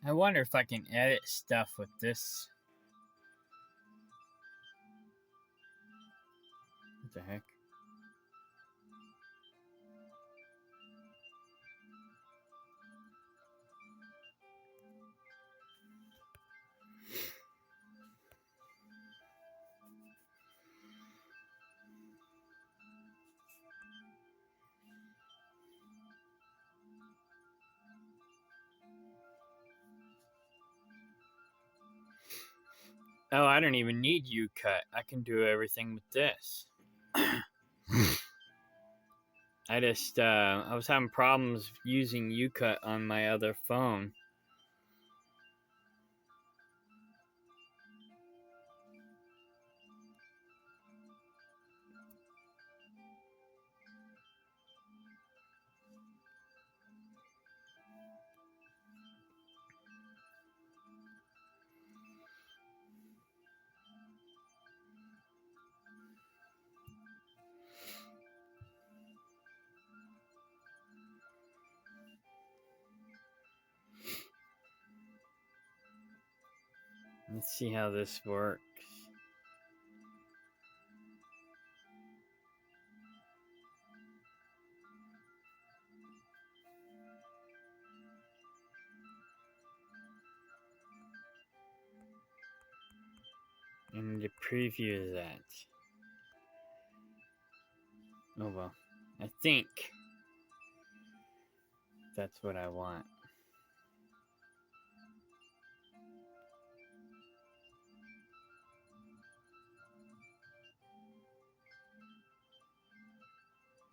I wonder if I can edit stuff with this. What the heck? Oh, I don't even need U-Cut. I can do everything with this. I was having problems using U-Cut on my other phone. Let's see how this works. I need to preview that. Oh well. I think that's what I want.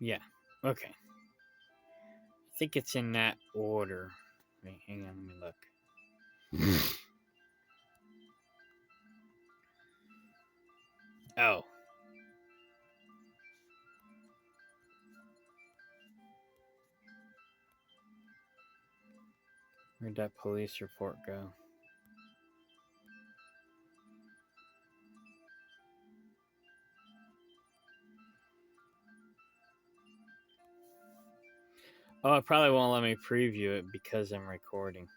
Yeah. Okay. I think it's in that order. Wait, hang on, let me look. Oh. Where'd that police report go? Oh, it probably won't let me preview it because I'm recording.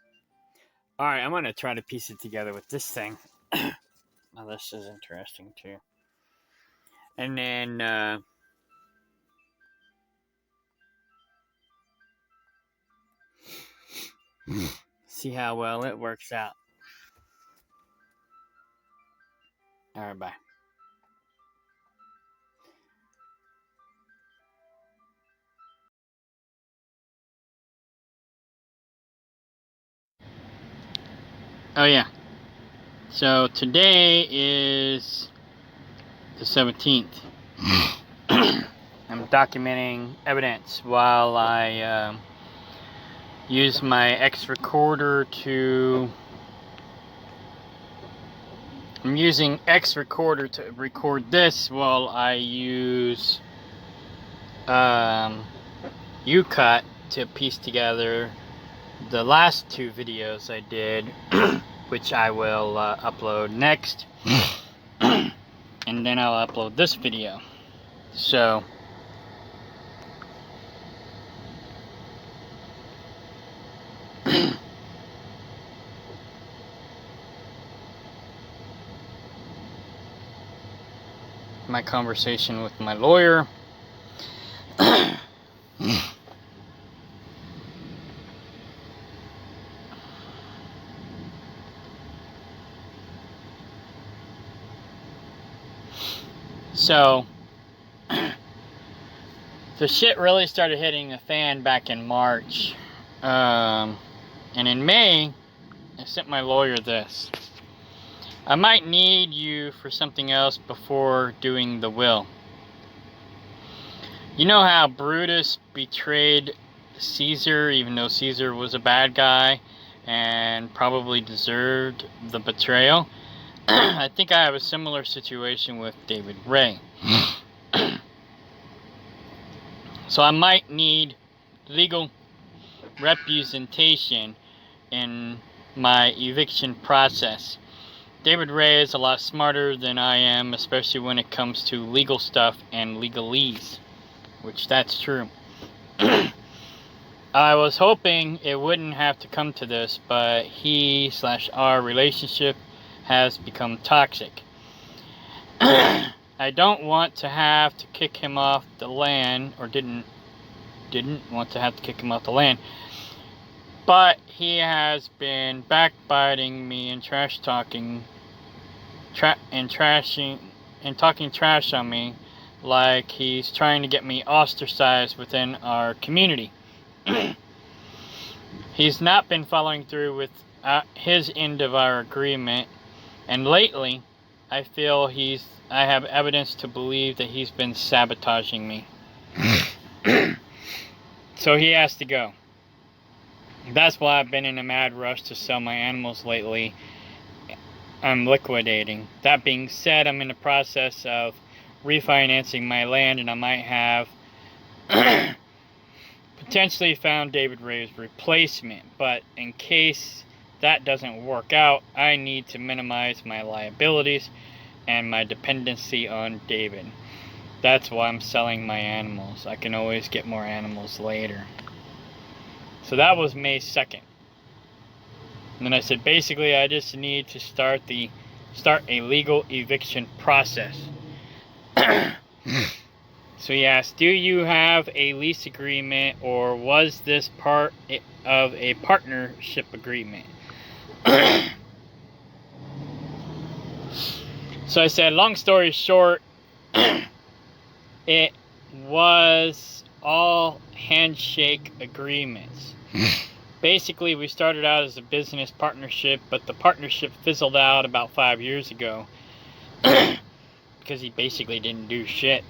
Alright, I'm going to try to piece it together with this thing. Now, this is interesting too. And then, see how well it works out. Alright, bye. Oh, yeah. So, today is the 17th. I'm documenting evidence while I use my X recorder to... I'm using X recorder to record this while I use U-Cut to piece together the last two videos I did, which I will upload next. And then I'll upload this video. So... my conversation with my lawyer. So, the shit really started hitting the fan back in March. And in May, I sent my lawyer this. I might need you for something else before doing the will. You know how Brutus betrayed Caesar, even though Caesar was a bad guy and probably deserved the betrayal? I think I have a similar situation with David Ray. So I might need legal representation in my eviction process. David Ray is a lot smarter than I am, especially when it comes to legal stuff and legalese, which that's true. I was hoping it wouldn't have to come to this, but he/our relationship has become toxic. I don't want to have to kick him off the land, or didn't want to have to kick him off the land, but he has been backbiting me and talking trash on me, like he's trying to get me ostracized within our community. He's not been following through with his end of our agreement, and lately I feel I have evidence to believe that he's been sabotaging me. So he has to go. That's why I've been in a mad rush to sell my animals lately. I'm liquidating. That being said, I'm in the process of refinancing my land, and I might have potentially found David Ray's replacement, but in case that doesn't work out, I need to minimize my liabilities and my dependency on David. That's why I'm selling my animals. I can always get more animals later. So that was May 2nd. And then I said, basically, I just need to start a legal eviction process. So he asked, do you have a lease agreement, or was this part of a partnership agreement? So I said, long story short, it was all handshake agreements. Basically, we started out as a business partnership, but the partnership fizzled out about 5 years ago because he basically didn't do shit.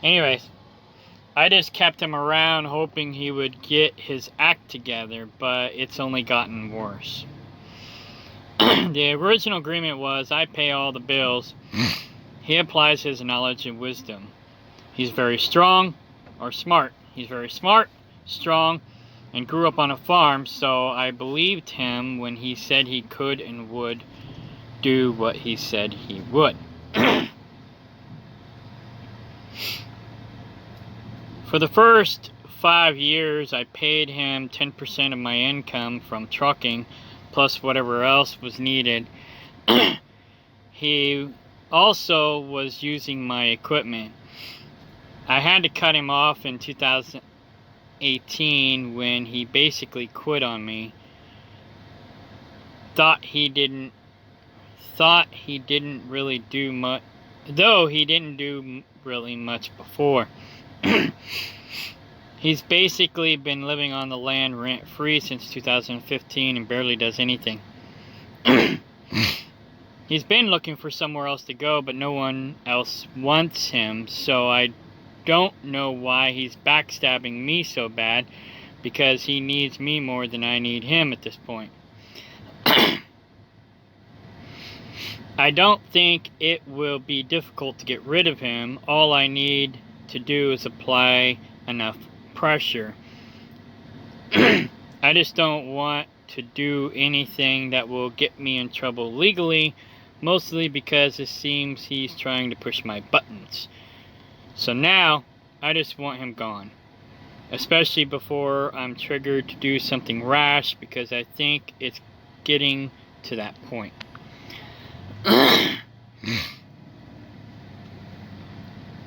Anyways, I just kept him around hoping he would get his act together, but it's only gotten worse. The original agreement was I pay all the bills. He applies his knowledge and wisdom. He's very strong, or smart. He's very smart, strong, and grew up on a farm, so I believed him when he said he could and would do what he said he would. For the first 5 years, I paid him 10% of my income from trucking, plus whatever else was needed. He also was using my equipment. I had to cut him off in 2018 when he basically quit on me. Thought he didn't really do much, though he didn't do really much before. He's basically been living on the land rent-free since 2015 and barely does anything. He's been looking for somewhere else to go, but no one else wants him, so I don't know why he's backstabbing me so bad, because he needs me more than I need him at this point. I don't think it will be difficult to get rid of him. All I need to do is apply enough pressure. I just don't want to do anything that will get me in trouble legally, mostly because it seems he's trying to push my buttons. So now, I just want him gone. Especially before I'm triggered to do something rash, because I think it's getting to that point.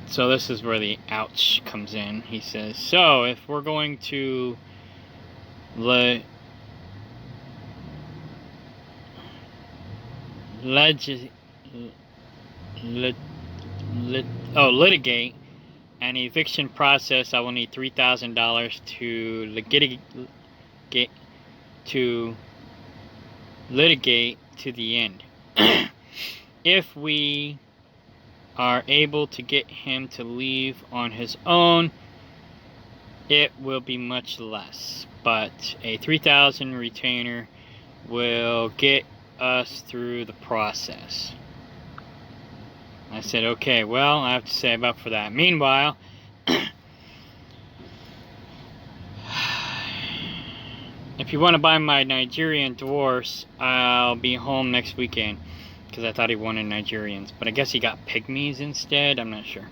So this is where the ouch comes in. He says, so if we're going to litigate an eviction process, I will need $3,000 to litigate to the end. If we are able to get him to leave on his own, it will be much less, but a $3,000 retainer will get us through the process. I said, okay, well, I have to save up for that. Meanwhile, if you want to buy my Nigerian dwarfs, I'll be home next weekend, because I thought he wanted Nigerians, but I guess he got pygmies instead. I'm not sure.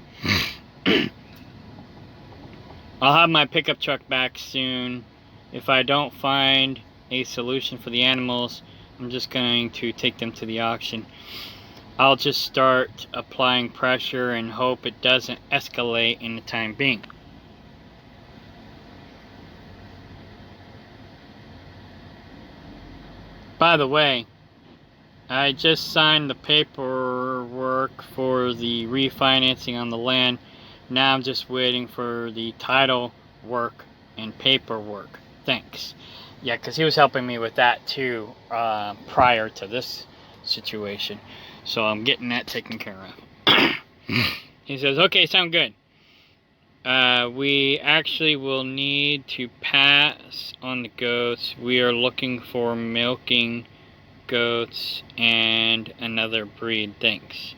I'll have my pickup truck back soon. if I don't find a solution for the animals, I'm just going to take them to the auction. I'll just start applying pressure and hope it doesn't escalate in the time being. By the way, I just signed the paperwork for the refinancing on the land. Now I'm just waiting for the title work and paperwork. Thanks. Yeah, because he was helping me with that too prior to this situation. So I'm getting that taken care of. He says, okay, sound good. We actually will need to pass on the goats. We are looking for milking goats and another breed. Thanks.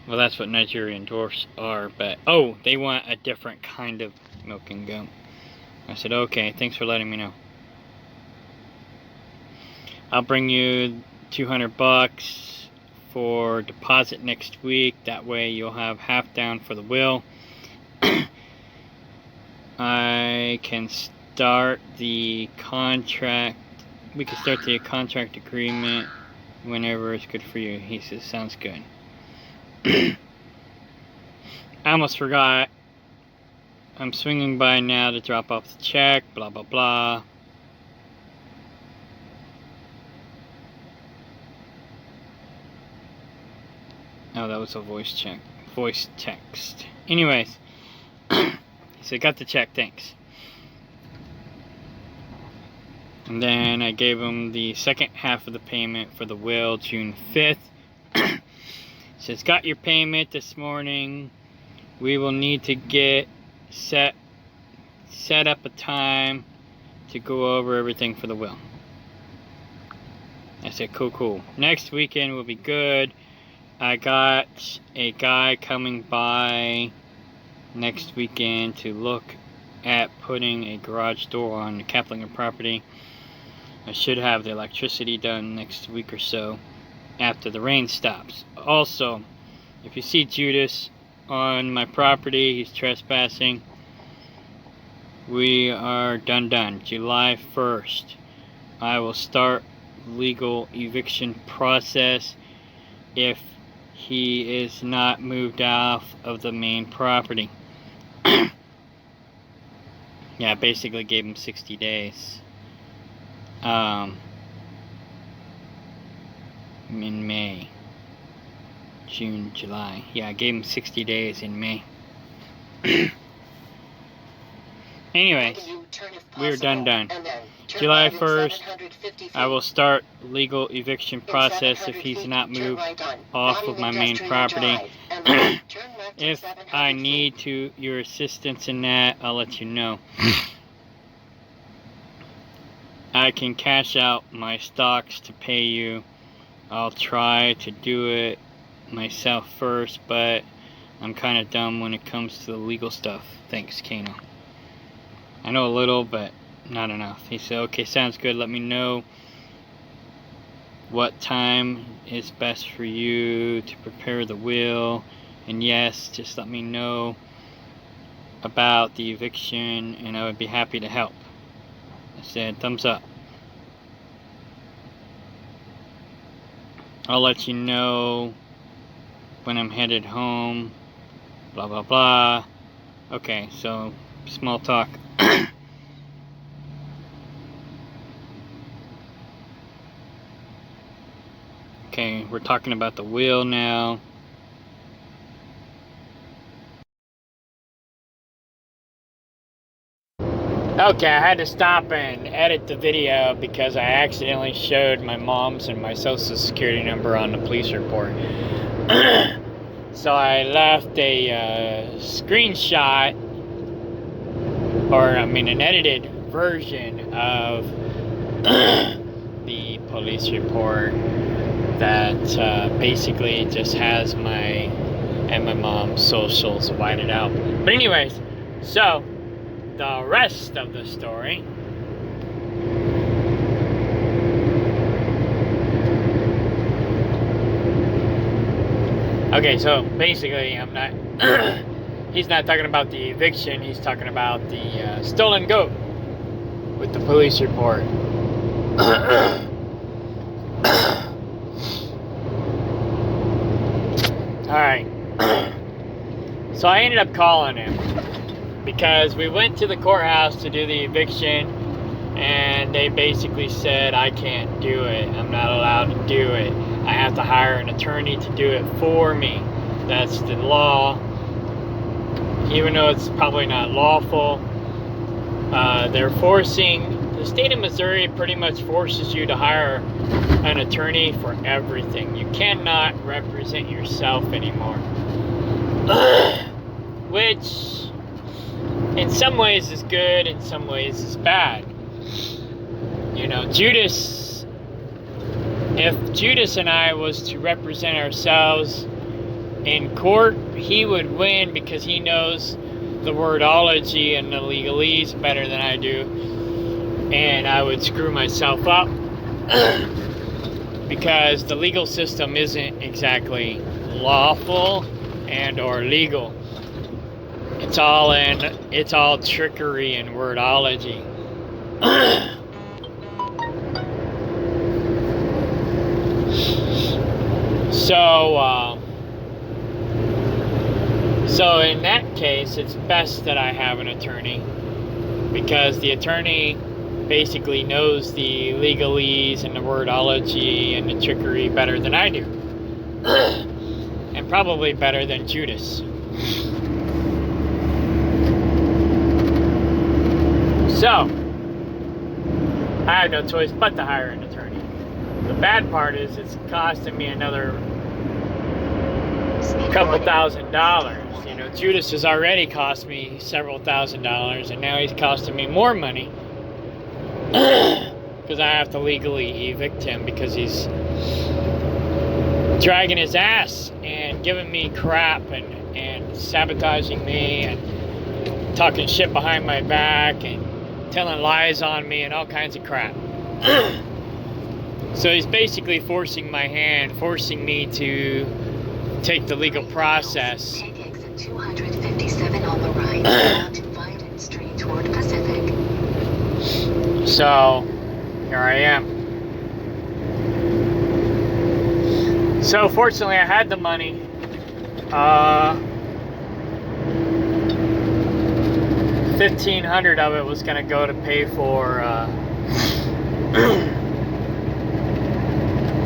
Well, that's what Nigerian dwarfs are, but oh, they want a different kind of milking goat. I said, okay, thanks for letting me know. I'll bring you $200 for deposit next week. That way you'll have half down for the will. I can start the contract. We can start the contract agreement whenever it's good for you. He says, sounds good. I almost forgot. I'm swinging by now to drop off the check, blah, blah, blah. Oh, that was a voice text. Anyways, he said, got the check, thanks. And then I gave him the second half of the payment for the will, June 5th. Says, got your payment this morning. We will need to get set up a time to go over everything for the will. I said, cool. Next weekend will be good. I got a guy coming by next weekend to look at putting a garage door on the Kaplinger property. I should have the electricity done next week or so after the rain stops. Also, if you see Judas on my property, he's trespassing. We are done. July 1st, I will start legal eviction process if he is not moved off of the main property. Yeah, I basically gave him 60 days. In May, June, July. Yeah, I gave him 60 days in May. Anyways, we're done. July 1st, I will start legal eviction process if he's not moved off of my main property. If I need your assistance in that, I'll let you know. I can cash out my stocks to pay you. I'll try to do it myself first, but I'm kind of dumb when it comes to the legal stuff. Thanks, Kano. I know a little, but not enough. He said, okay, sounds good. Let me know what time is best for you to prepare the will. And yes, just let me know about the eviction, and I would be happy to help. I said, thumbs up. I'll let you know when I'm headed home. Blah, blah, blah. Okay, so small talk. Okay, we're talking about the will now. Okay, I had to stop and edit the video because I accidentally showed my mom's and my social security number on the police report. So I left a screenshot, an edited version of the police report that basically just has my and my mom's socials whited out. But anyways, so the rest of the story. Okay, so basically I'm not he's not talking about the eviction, he's talking about the stolen goat. with the police report. Alright. So I ended up calling him because we went to the courthouse to do the eviction, and they basically said I can't do it. I'm not allowed to do it. I have to hire an attorney to do it for me. That's the law. Even though it's probably not lawful, they're forcing, the state of Missouri pretty much forces you to hire an attorney for everything. You cannot represent yourself anymore. Which, in some ways is good, in some ways is bad. You know, if Judas and I was to represent ourselves in court, he would win because he knows the wordology and the legalese better than I do, and I would screw myself up because the legal system isn't exactly lawful and or legal. It's all trickery and wordology. So in that case, it's best that I have an attorney, because the attorney basically knows the legalese and the wordology and the trickery better than I do. And probably better than Judas. So, I have no choice but to hire an attorney. The bad part is it's costing me another couple $1,000s. You know, Judas has already cost me several $1,000s, and now he's costing me more money because I have to legally evict him because he's dragging his ass and giving me crap and sabotaging me and talking shit behind my back and telling lies on me and all kinds of crap. So he's basically forcing my hand, forcing me to take the legal process. Take exit 257 on the right, down to Violet Street toward Pacific. So, here I am. So, fortunately, I had the money. $1,500 of it was going to go to pay for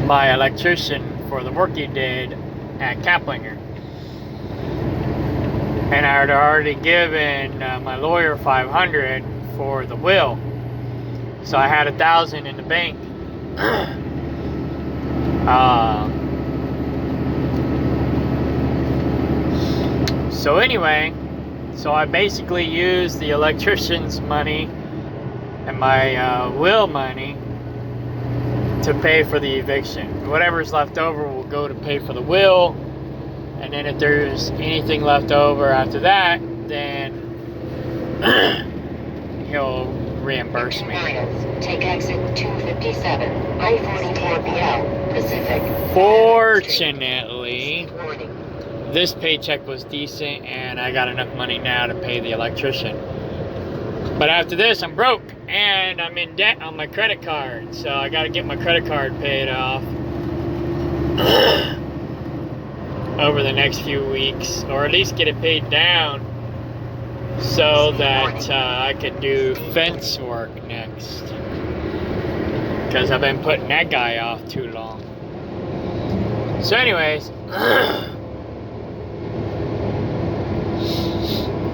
my electrician for the work he did at Kaplinger. And I had already given my lawyer $500 for the will. So I had $1,000 in the bank. So anyway, so I basically used the electrician's money and my will money to pay for the eviction. Whatever's left over will go to pay for the will, and then if there's anything left over after that, then he'll reimburse me. Take exit 257, I-44BL, Pacific. Fortunately, this paycheck was decent, and I got enough money now to pay the electrician. But after this, I'm broke, and I'm in debt on my credit card, so I got to get my credit card paid off over the next few weeks, or at least get it paid down so that I could do fence work next, because I've been putting that guy off too long. So anyways,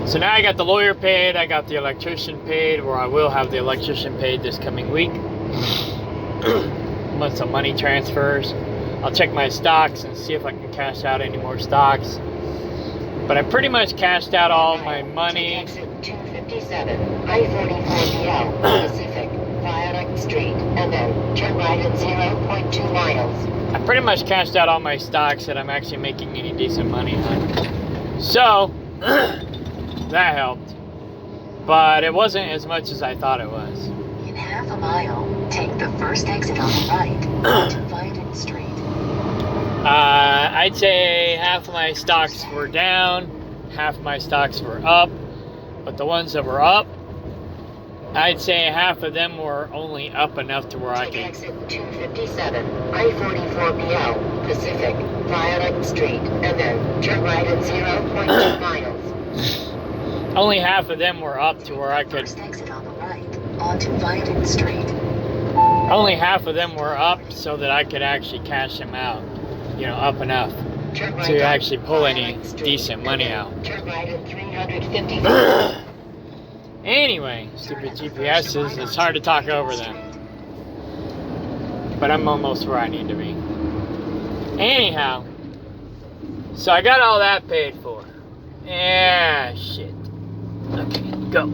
so now I got the lawyer paid, I got the electrician paid, or I will have the electrician paid this coming week. Once the money transfers, I'll check my stocks and see if I can cash out any more stocks. But I pretty much cashed out all my money. Exit 257, I-44BL, Pacific, Violet Street, and then turn right at 0.2 miles. I pretty much cashed out all my stocks that I'm actually making any decent money on. So, that helped. But it wasn't as much as I thought it was. In half a mile, take the first exit on the right to Violet Street. I'd say half of my stocks were down, half of my stocks were up, but the ones that were up I'd say half of them were only up enough to where I Take could. exit 257, I-44BL, Pacific, Violet Street, and then turn right at 0.2 miles. Only half of them were up to where I could. First exit on the right, onto Violet Street. Only half of them were up so that I could actually cash them out. You know, up enough Turn right to on actually pull any Violet Street, decent money and out. then turn right at 350 feet. Anyway, stupid GPSs, it's hard to talk over them. But I'm almost where I need to be. Anyhow, so I got all that paid for. Yeah, shit. Okay, go.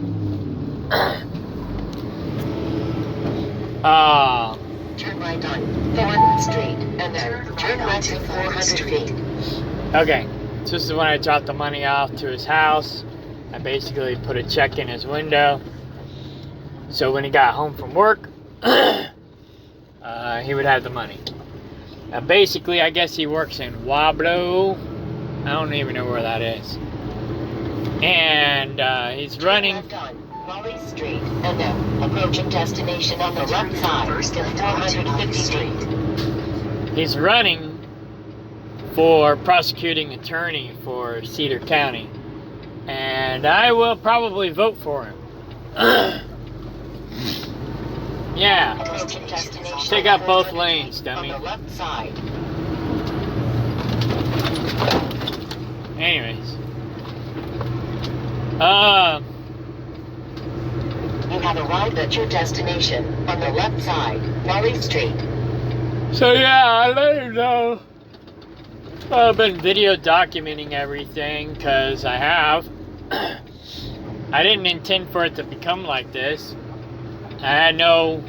Turn right on Thornton Street, and then turn left at 400 feet. Okay, so this is when I dropped the money off to his house. I basically put a check in his window. So when he got home from work, he would have the money. Basically, I guess he works in Wablo. I don't even know where that is. And he's running. Turn left on Raleigh Street, and then approaching destination on the left side at 450 feet. He's running for prosecuting attorney for Cedar County. And I will probably vote for him. Yeah. Approaching destination. Take out both lanes, dummy. On the left side. Anyways. You have arrived at your destination on the left side, Raleigh Street. So yeah, I let him know. I've been video documenting everything because I have. I didn't intend for it to become like this. I had no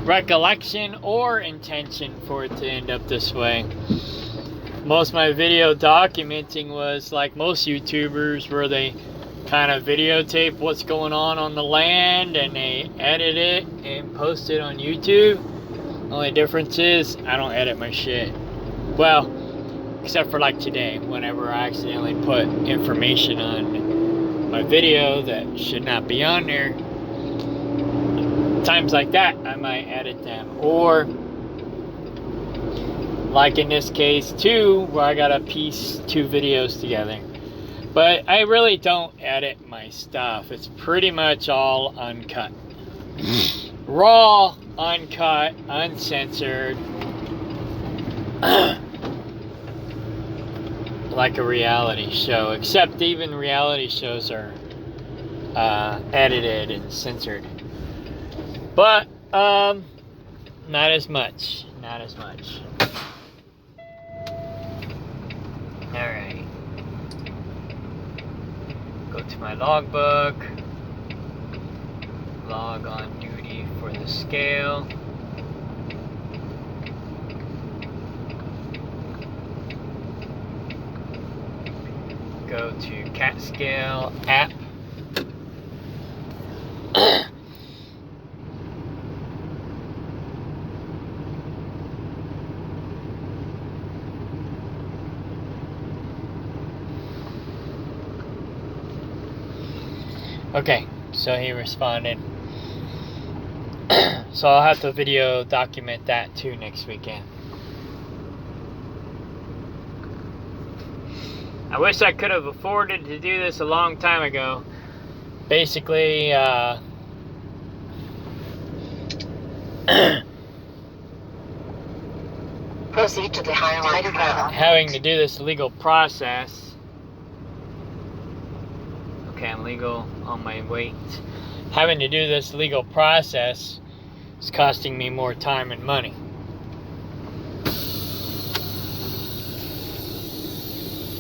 recollection or intention for it to end up this way. Most of my video documenting was like most YouTubers, where they kind of videotape what's going on the land and they edit it and post it on YouTube. Only difference is I don't edit my shit. Well, except for like today, whenever I accidentally put information on my video that should not be on there. Times like that, I might edit them. Or, like in this case too, where I gotta piece two videos together. But I really don't edit my stuff. It's pretty much all uncut. Raw, uncut, uncensored. Like a reality show, except even reality shows are edited and censored. But not as much. Alright. Go to my logbook. Log on duty for the scale. Go to Cat Scale app. Okay, so he responded. So I'll have to video document that too next weekend. I wish I could have afforded to do this a long time ago. Basically, Proceed to the highlighted route. having to do this legal process. Okay, I'm legal on my weight. Having to do this legal process is costing me more time and money.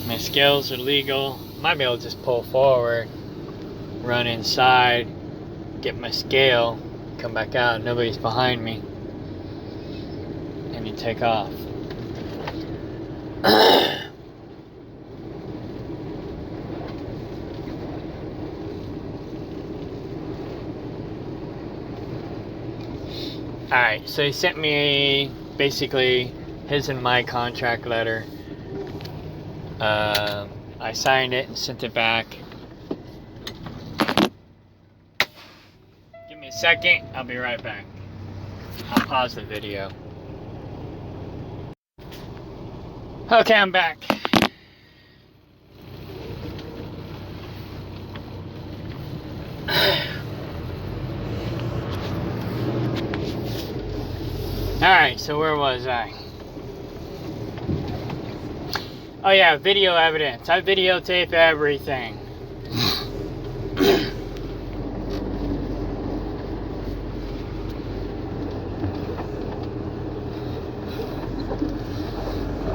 My scales are legal. Might be able to just pull forward, run inside, get my scale, come back out, nobody's behind me, and you take off. Alright, so he sent me basically his and my contract letter. I signed it and sent it back. me a second. I'll be right back. I'll pause the video. Okay, I'm back. Alright, so where was I? Oh yeah, video evidence. I videotape everything.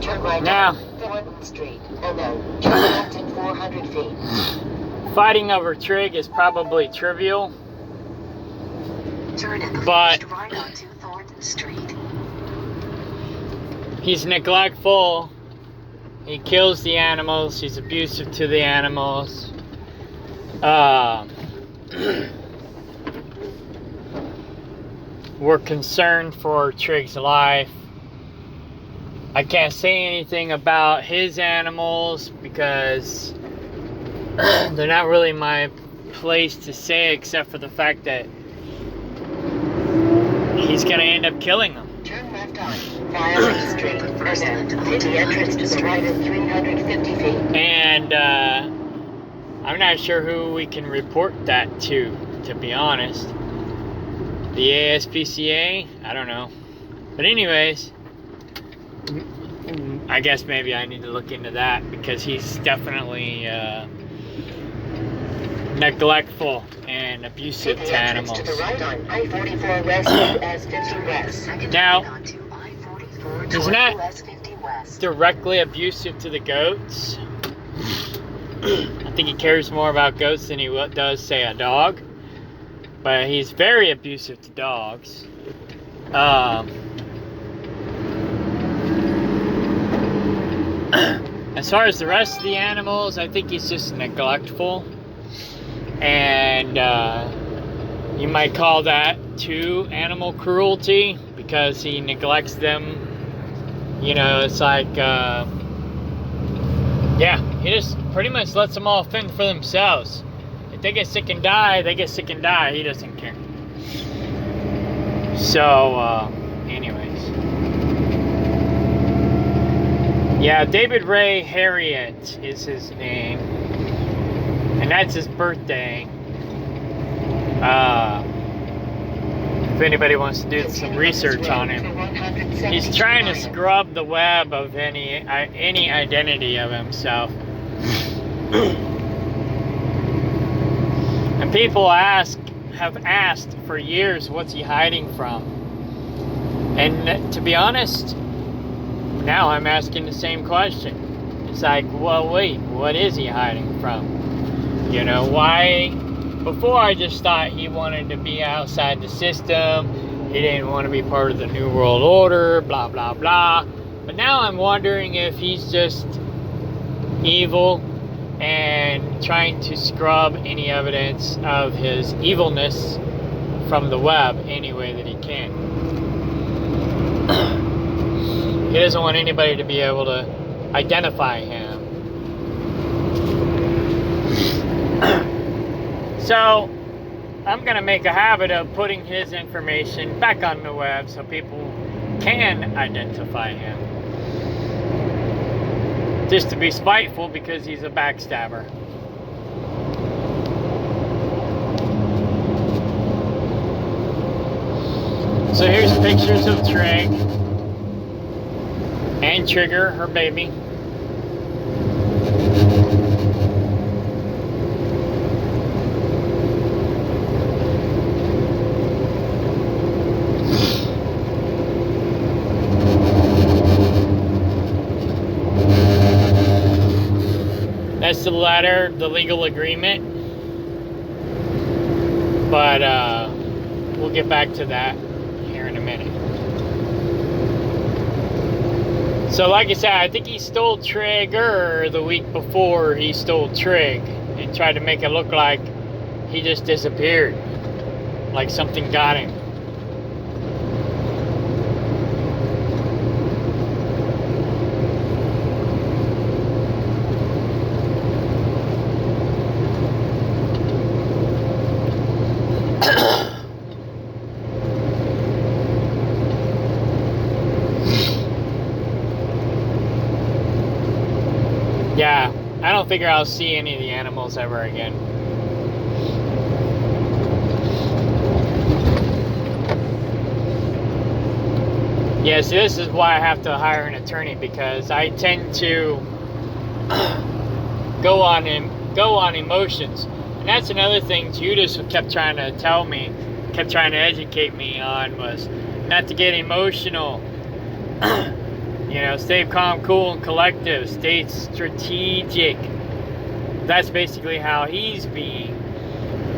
Turn right Now, down Thornton Street, and then turn left in 400 feet. fighting over Trig is probably trivial, Turn in the but first right onto Thornton Street. he's neglectful. He kills the animals. He's abusive to the animals. We're concerned for Trig's life. I can't say anything about his animals because they're not really my place to say, except for the fact that he's gonna end up killing them. Turn left on Violet Street, and then hit the entrance to the right in 350 feet. And I'm not sure who we can report that to be honest. The ASPCA? I don't know. But anyways, I guess maybe I need to look into that because he's definitely neglectful and abusive Hit to the entrance animals. to the right on I-44 West as 50 West. Now, onto I-44 he's not US 50 West. directly abusive to the goats. I think he cares more about goats than he does, say, a dog. But he's very abusive to dogs. As far as the rest of the animals, I think he's just neglectful. And you might call that too animal cruelty because he neglects them. You know, it's like, yeah, he just pretty much lets them all fend for themselves. If they get sick and die, they get sick and die. He doesn't care. So, anyways. Yeah, David Ray Harriet is his name. And that's his birthday. If anybody wants to do some research on him. He's trying to scrub the web of any identity of himself. And people have asked for years, what's he hiding from? And to be honest, now I'm asking the same question. It's like, well, wait, what is he hiding from? You know, why? Before I just thought he wanted to be outside the system. He didn't want to be part of the New World Order, blah, blah, blah. But now I'm wondering if he's just evil and trying to scrub any evidence of his evilness from the web any way that he can. He doesn't want anybody to be able to identify him. So, I'm going to make a habit of putting his information back on the web so people can identify him. Just to be spiteful because he's a backstabber. So here's pictures of Trig and Trigger, her baby. That's the letter, the legal agreement. But we'll get back to that here in a minute. So like I said, I think he stole Trigger the week before he stole Trig and tried to make it look like he just disappeared. Like something got him. figure I'll see any of the animals ever again. Yes, this is why I have to hire an attorney, because I tend to go on emotions. And that's another thing Judas kept trying to tell me, kept trying to educate me on, was not to get emotional. You know, stay calm, cool, and collective. Stay strategic. That's basically how he's being.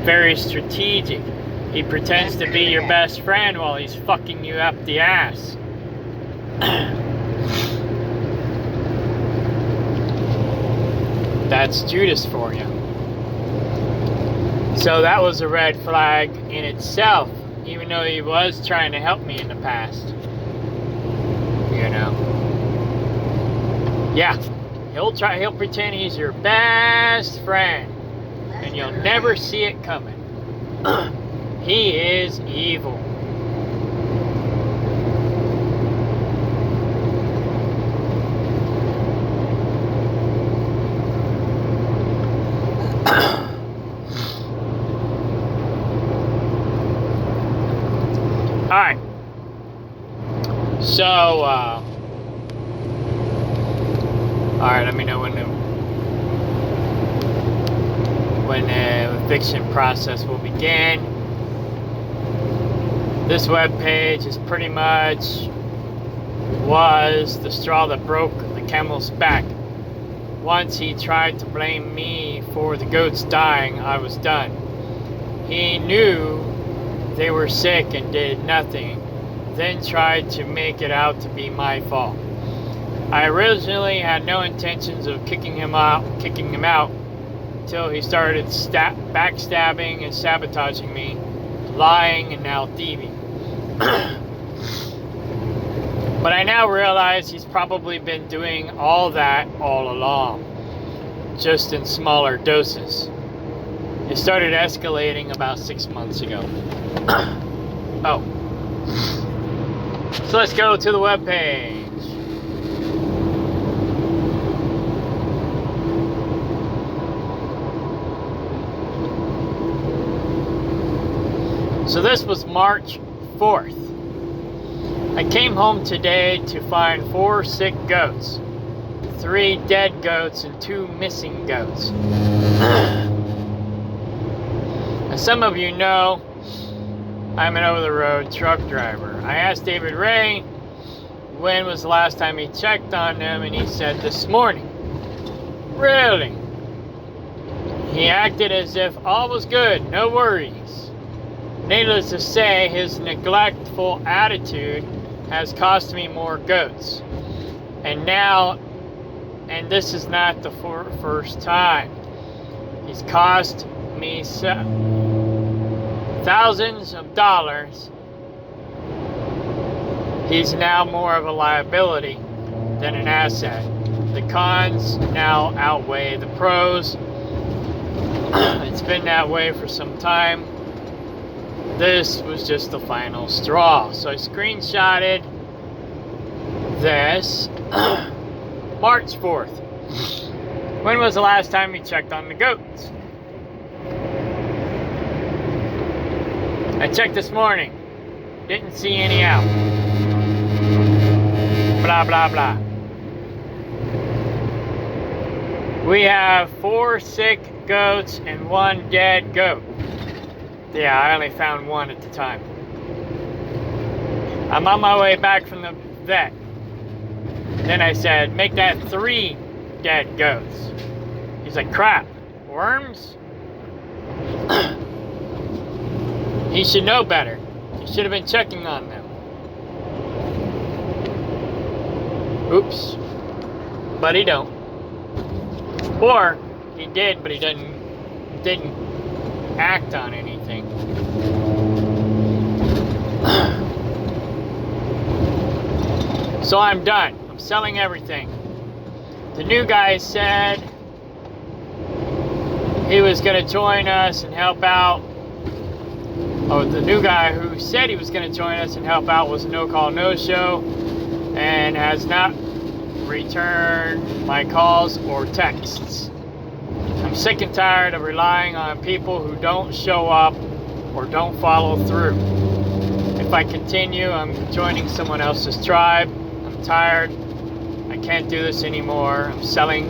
Very strategic. He pretends to be your best friend while he's fucking you up the ass. That's Judas for you. So that was a red flag in itself, even though he was trying to help me in the past. You know. Yeah. He'll pretend he's your best friend, and you'll never see it coming. He is evil. Alright. So, alright, let me know when the eviction process will begin. This webpage is pretty much was the straw that broke the camel's back. Once he tried to blame me for the goats dying, I was done. He knew they were sick and did nothing, then tried to make it out to be my fault. I originally had no intentions of kicking him out until he started backstabbing and sabotaging me, lying and now thieving. But I now realize he's probably been doing all that all along, just in smaller doses. It started escalating about 6 months ago. Oh. So let's go to the webpage. So this was March 4th. I came home today to find 4 sick goats, 3 dead goats, and 2 missing goats. As some of you know, I'm an over-the-road truck driver. I asked David Ray when was the last time he checked on them, and he said this morning. Really? He acted as if all was good, no worries. Needless to say, his neglectful attitude has cost me more goats. And this is not the first time. He's cost me thousands of dollars. He's now more of a liability than an asset. The cons now outweigh the pros. It's been that way for some time. This was just the final straw. So I screenshotted this. March 4th. When was the last time you checked on the goats? I checked this morning. Didn't see any out. Blah, blah, blah. We have 4 sick goats and 1 dead goat. Yeah, I only found 1 at the time. I'm on my way back from the vet. Then I said, make that 3 dead goats. He's like, crap, worms? He should know better. He should have been checking on them. Oops. But he don't. Or he did, but he didn't act on anything. So I'm done. I'm selling everything. The new guy said he was going to join us and help out. Oh, the new guy who said he was going to join us and help out was no call, no show, and has not returned my calls or texts. sick and tired of relying on people who don't show up or don't follow through. If I continue, I'm joining someone else's tribe. I'm tired. I can't do this anymore. I'm selling.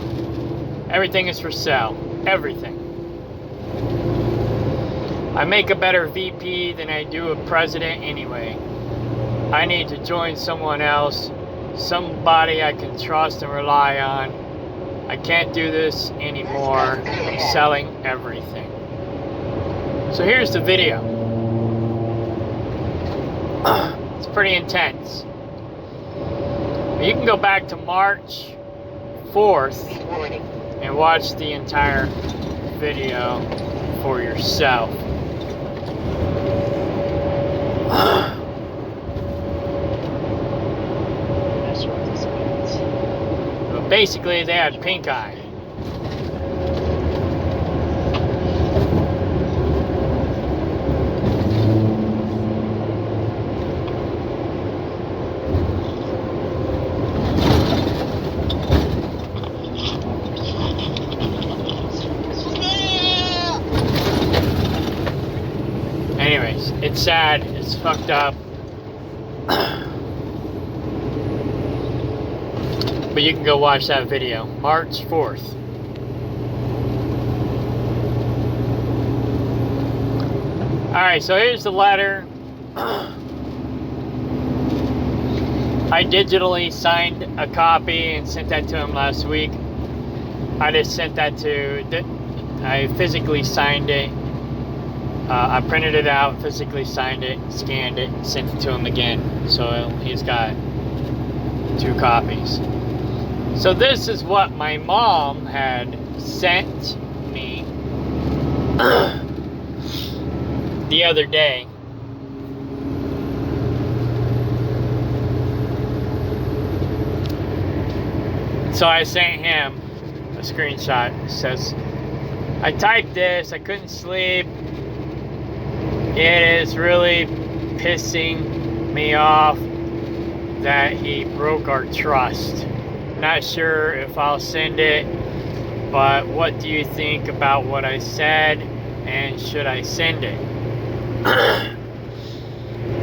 Everything is for sale. Everything. I make a better VP than I do a president anyway. I need to join someone else. Somebody I can trust and rely on. I can't do this anymore. I'm selling everything. So here's the video. It's pretty intense. You can go back to March 4th and watch the entire video for yourself. But basically, they had pink eye. Anyways, it's sad, it's fucked up. But you can go watch that video, March 4th. Alright, so here's the letter. I digitally signed a copy and sent that to him last week. I just sent that to, I physically signed it. I printed it out, physically signed it, scanned it, sent it to him again. So he's got 2 copies. So this is what my mom had sent me the other day. So I sent him a screenshot. It says, I typed this, I couldn't sleep. It is really pissing me off that he broke our trust. Not sure if I'll send it, but what do you think about what I said, and should I send it?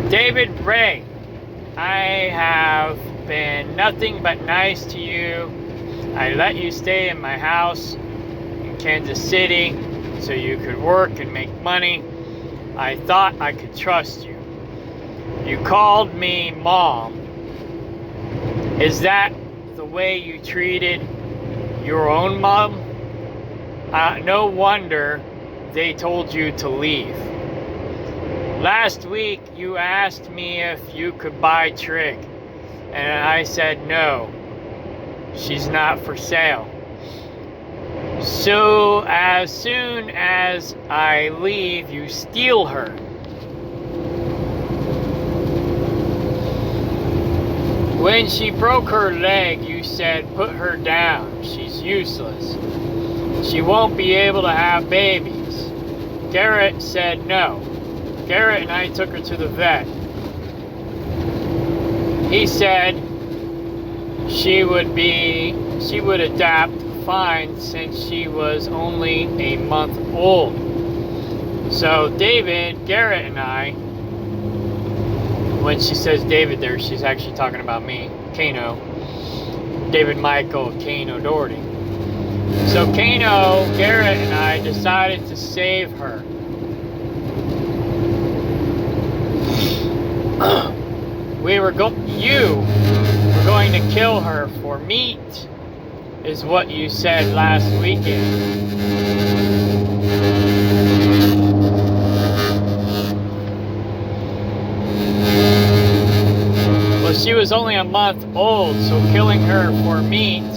David Ray, I have been nothing but nice to you. I let you stay in my house in Kansas City so you could work and make money. I thought I could trust you. You called me mom. Is that the way you treated your own mom? No wonder they told you to leave. Last week you asked me if you could buy Trig, and I said no. She's not for sale. So as soon as I leave, you steal her. When she broke her leg, you said put her down. She's useless. She won't be able to have babies. Garrett said no. Garrett and I took her to the vet. He said she would adapt fine since she was only a month old. So David, Garrett, and I, when she says David there, she's actually talking about me, Kano. David Michael Kano Doherty. So Kano, Garrett, and I decided to save her. You were going to kill her for meat, is what you said last weekend. Well, she was only a month old, so killing her for meat,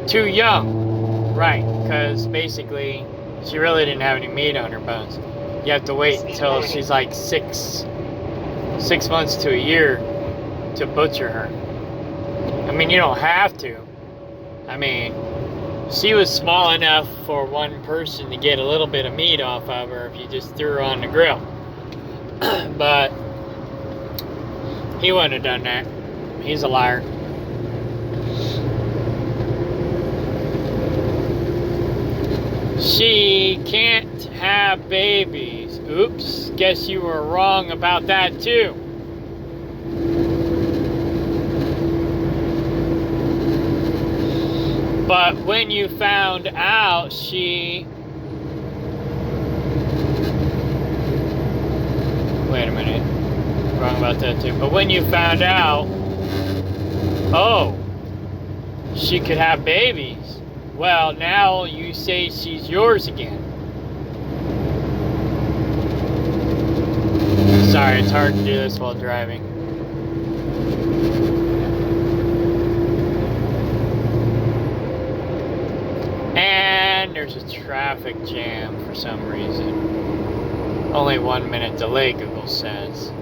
too young. Right, because basically she really didn't have any meat on her bones. You have to wait until she's like 6 months to a year to butcher her. I mean, you don't have to. I mean, she was small enough for one person to get a little bit of meat off of her if you just threw her on the grill. But he wouldn't have done that. He's a liar. She can't have babies. Oops, guess you were wrong about that too. But when you found out she... Wait a minute. Wrong about that too. But when you found out, oh, she could have babies. Well, now you say she's yours again. Sorry, it's hard to do this while driving. And there's a traffic jam for some reason. Only 1 minute delay, Google says.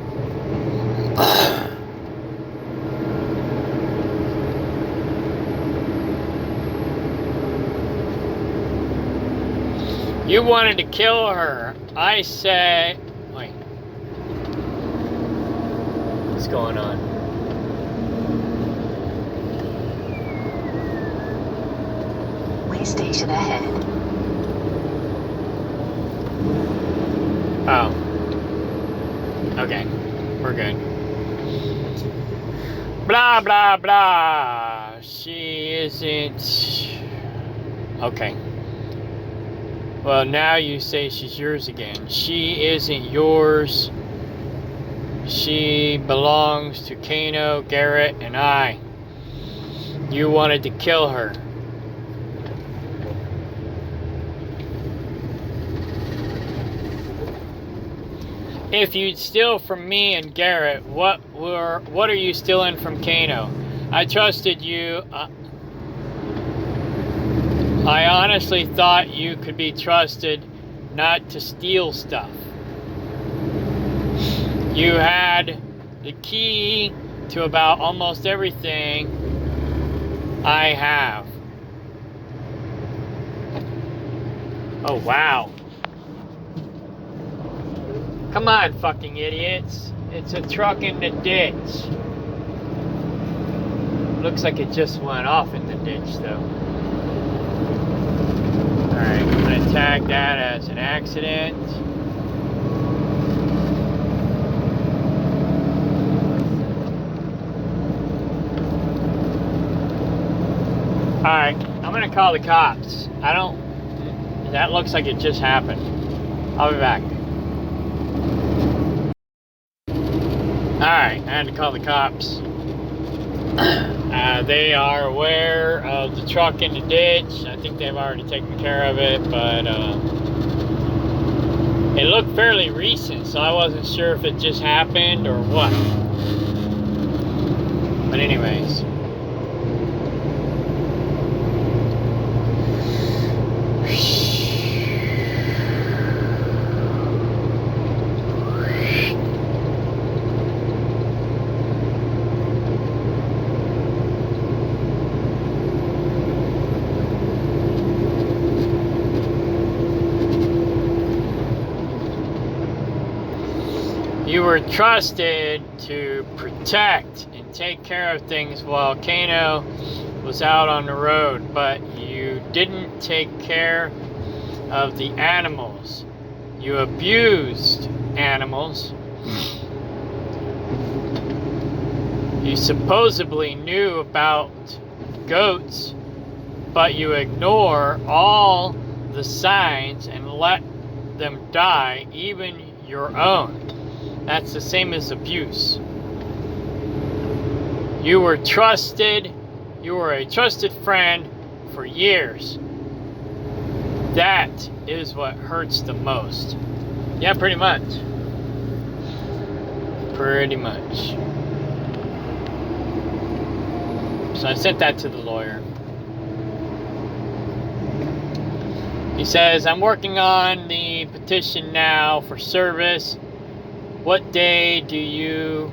You wanted to kill her. I say... Wait. What's going on? Way station ahead. Oh. Okay. We're good. Blah, blah, blah. She isn't... Okay. Well, now you say she's yours again. She isn't yours. She belongs to Kano, Garrett, and I. You wanted to kill her. If you'd steal from me and Garrett, what are you stealing from Kano? I trusted you. I honestly thought you could be trusted not to steal stuff. You had the key to about almost everything I have. Oh, wow. Come on, fucking idiots. It's a truck in the ditch. Looks like it just went off in the ditch, though. Alright, I'm going to tag that as an accident. Alright, I'm going to call the cops. That looks like it just happened. I'll be back. Alright, I had to call the cops. They are aware of the truck in the ditch. I think they've already taken care of it, but it looked fairly recent, so I wasn't sure if it just happened or what. But anyways. You were trusted to protect and take care of things while Kano was out on the road, but you didn't take care of the animals. You abused animals. You supposedly knew about goats, but you ignore all the signs and let them die, even your own. That's the same as abuse. You were trusted. You were a trusted friend for years. That is what hurts the most. Yeah, pretty much. Pretty much. So I sent that to the lawyer. He says, I'm working on the petition now for service. What day did you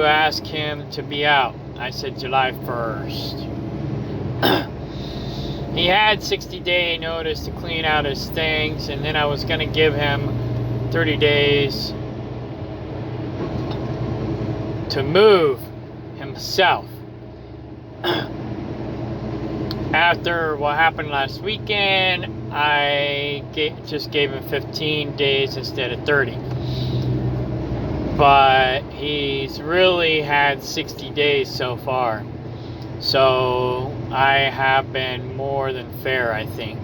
ask him to be out? I said July 1st. He had 60-day notice to clean out his things, and then I was going to give him 30 days to move himself. after what happened last weekend, I just gave him 15 days instead of 30. But he's really had 60 days so far. So I have been more than fair, I think.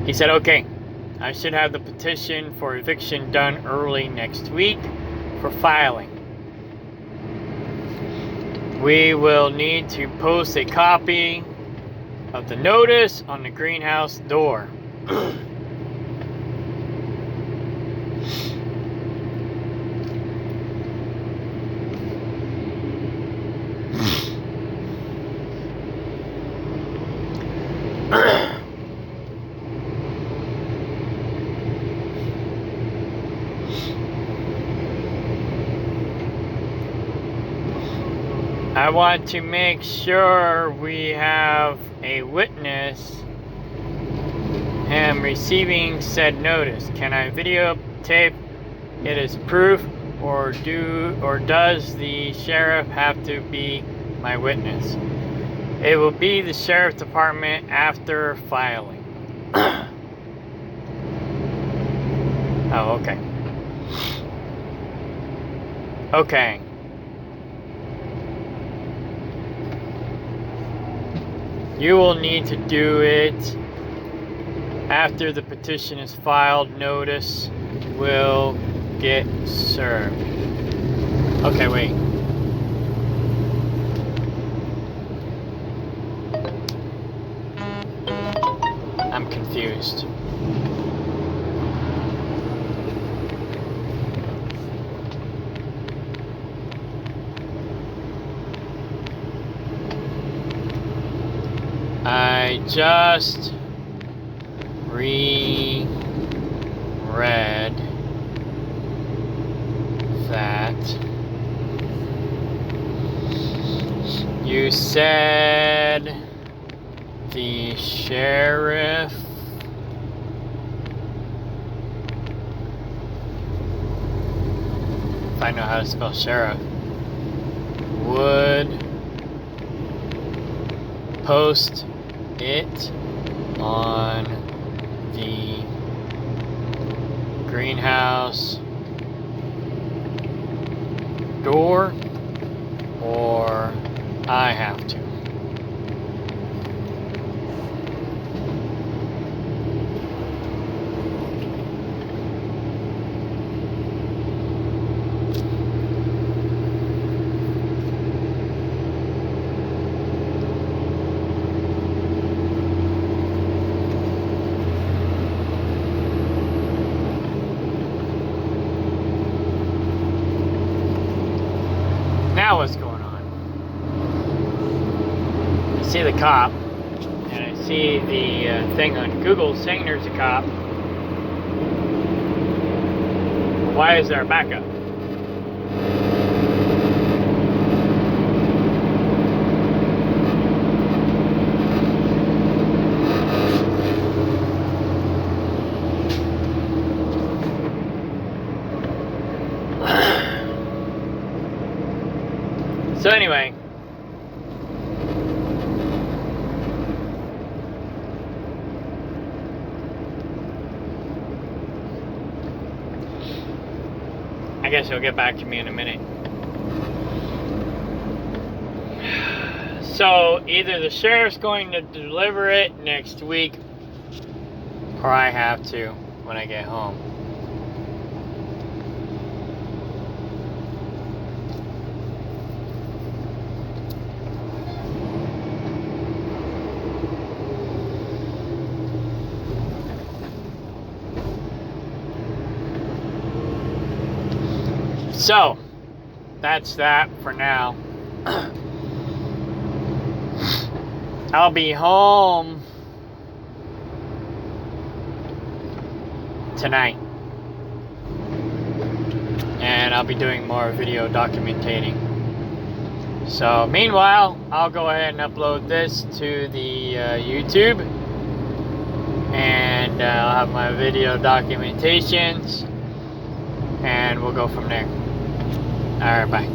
He said, okay, I should have the petition for eviction done early next week for filing. We will need to post a copy of the notice on the greenhouse door. I want to make sure we have a witness him receiving said notice. Can I videotape it as proof, or does the sheriff have to be my witness? It will be the sheriff department after filing. Oh, okay. Okay. You will need to do it after the petition is filed. Notice will get served. Okay, wait. I'm confused. I just reread that you said the sheriff if I know how to spell sheriff would post it on the greenhouse door, or I have to. Now what's going on? I see the cop, and I see the thing on Google saying there's a cop. Why is there a backup? So anyway, I guess he'll get back to me in a minute. So either the sheriff's going to deliver it next week, or I have to when I get home. So, that's that for now. I'll be home tonight. And I'll be doing more video documentating. So, meanwhile, I'll go ahead and upload this to the YouTube. And I'll have my video documentations. And we'll go from there. Alright, bye.